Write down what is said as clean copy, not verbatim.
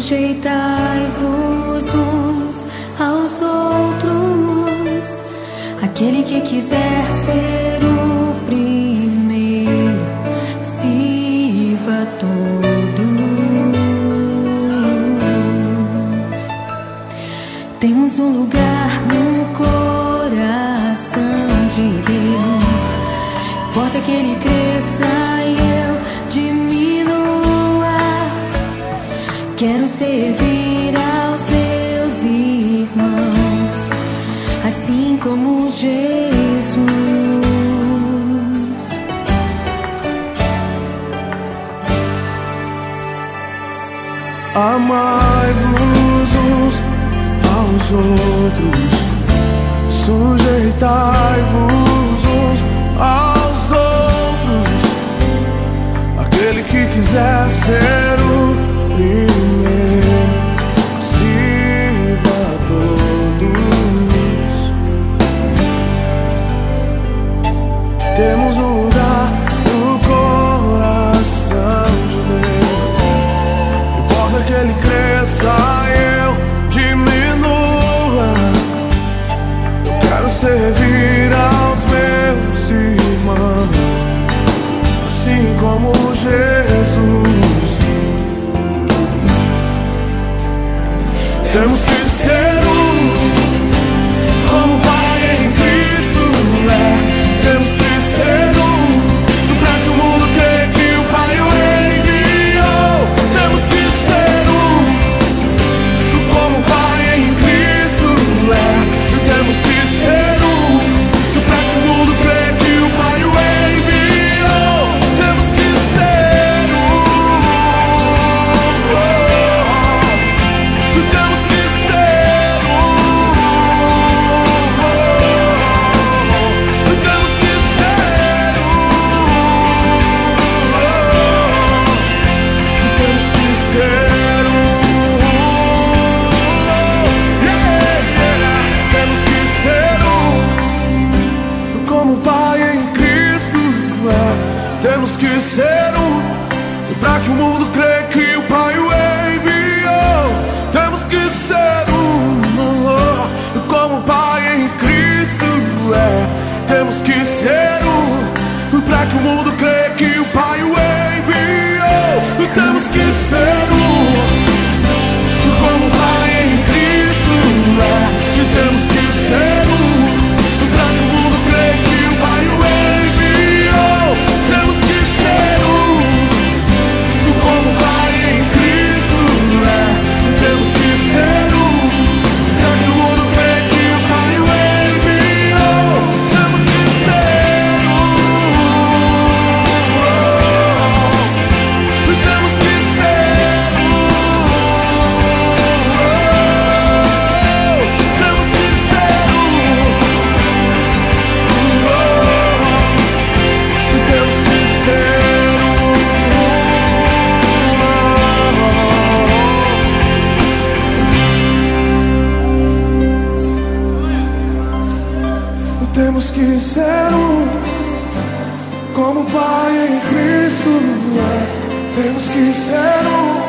Sujeitai-vos uns aos outros. Aquele que quiser ser o primeiro, sirva a todos. Temos um lugar no coração de Deus. Importa que Ele cresça e eu diminua. Quero servir aos meus irmãos, assim como Jesus. Amai-vos uns aos outros, sujeitai-vos uns aos outros. Aquele que quiser ser o primeiro, sirva a todos. Temos um lugar no coração de Deus. Importa que Ele cresça e eu diminua. Eu quero servir aos meus irmãos, assim como Jesus. Temos que ser como o Pai em Cristo é. Temos que ser pra que o mundo creia que o Pai o enviou. Temos que ser como o Pai em Cristo é. Temos que ser pra que o mundo creia que o Pai o enviou. Temos que ser temos que ser temos que ser temos que ser temos que ser como o Pai em Cristo é. Temos que ser pra que o mundo creia que o Pai o enviou. Temos que ser como o Pai em Cristo é. Temos que ser pra que o mundo creia que o Pai o enviou. Temos que ser como o Pai em Cristo é. Temos que ser pra que o mundo creia que o Pai o enviou. Temos que ser como o Pai em Cristo é. Temos que ser pra que o mundo creia que o Pai o enviou. Temos que ser temos que ser temos que ser temos que ser temos que ser como o Pai em Cristo é. Temos que ser